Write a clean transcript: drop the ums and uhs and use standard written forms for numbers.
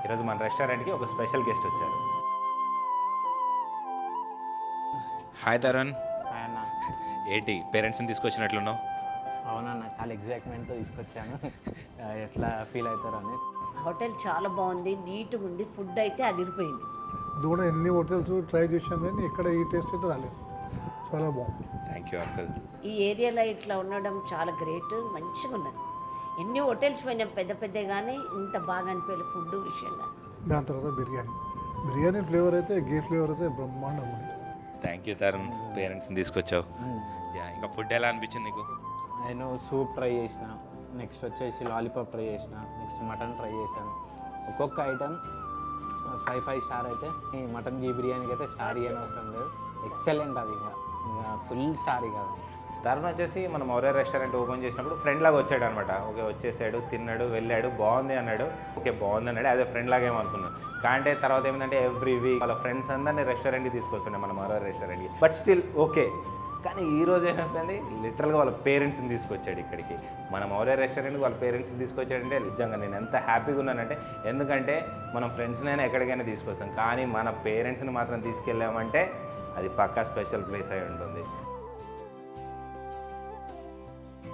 ఈరోజు మన రెస్టారెంట్కి ఒక స్పెషల్ గెస్ట్ వచ్చారు. హాయ్ తరుణ్. హాయ్ అన్న. ఏంటి పేరెంట్స్ని తీసుకొచ్చినట్లున్నావు? అవునన్న, చాలా ఎగ్జైట్మెంట్తో తీసుకొచ్చాను. ఎట్లా ఫీల్ అవుతారని. హోటల్ చాలా బాగుంది, నీట్గా ఉంది, ఫుడ్ అయితే అదిరిపోయింది. అది కూడా ఎన్ని హోటల్స్ ట్రై చేశాం కానీ ఇక్కడ ఈ టేస్ట్ అయితే రాలేదు. చాలా బాగుంది. Thank you uncle. ఈ ఏరియాలో ఇట్లా ఉండడం చాలా గ్రేట్, మంచిగా ఉన్నది. ఎన్ని హోటల్స్ పోయినాం పెద్ద పెద్ద, కానీ ఇంత బాగా అనిపించలేదు ఫుడ్ విషయంగా. దాని తర్వాత బిర్యానీ ఫ్లేవర్ అయితే ఫ్లేవర్ అయితే బ్రహ్మాండంగా ఉంది. థ్యాంక్ యూ తరుణ్, పేరెంట్స్ని తీసుకొచ్చావు. ఇంకా ఫుడ్ ఎలా అనిపించింది నీకు? నేను సూప్ ట్రై చేసిన, నెక్స్ట్ వచ్చేసి లాలీపాప్ ట్రై చేసిన, నెక్స్ట్ మటన్ ట్రై చేశాను. ఒక్కొక్క ఐటమ్ 5 స్టార్ అయితే, ఈ మటన్ గీ బిర్యానీకి అయితే స్టార్ ఇవ్వని అవసరం లేదు. ఎక్సలెంట్, అది ఇంకా ఫుల్ స్టార్ ఇక. తరుణ్ వచ్చేసి మనం మౌర్య రెస్టారెంట్ ఓపెన్ చేసినప్పుడు ఫ్రెండ్ లాగా వచ్చాడు అనమాట. ఓకే, వచ్చేసాడు, తిన్నాడు, వెళ్ళాడు, బాగుంది అన్నాడు. ఓకే బాగుంది అన్నాడు, అదే ఫ్రెండ్ లాగా ఏమనుకున్నాను. కానీ తర్వాత ఏమిటంటే ఎవ్రీ వీక్ వాళ్ళ ఫ్రెండ్స్ అందరినీ రెస్టారెంట్కి తీసుకొస్తుండే మన మౌర్య రెస్టారెంట్కి. But still okay. కానీ ఈరోజు ఏమైపోయింది, లిటరల్గా వాళ్ళ పేరెంట్స్ని తీసుకొచ్చాడు ఇక్కడికి. మన మౌర్య రెస్టారెంట్కి వాళ్ళ పేరెంట్స్ని తీసుకొచ్చాడంటే నిజంగా నేను ఎంత హ్యాపీగా ఉన్నానంటే, ఎందుకంటే మనం ఫ్రెండ్స్నైనా ఎక్కడికైనా తీసుకొస్తాం, కానీ మన పేరెంట్స్ని మాత్రం తీసుకెళ్ళామంటే అది పక్కా స్పెషల్ ప్లేస్ అయి ఉంటుంది.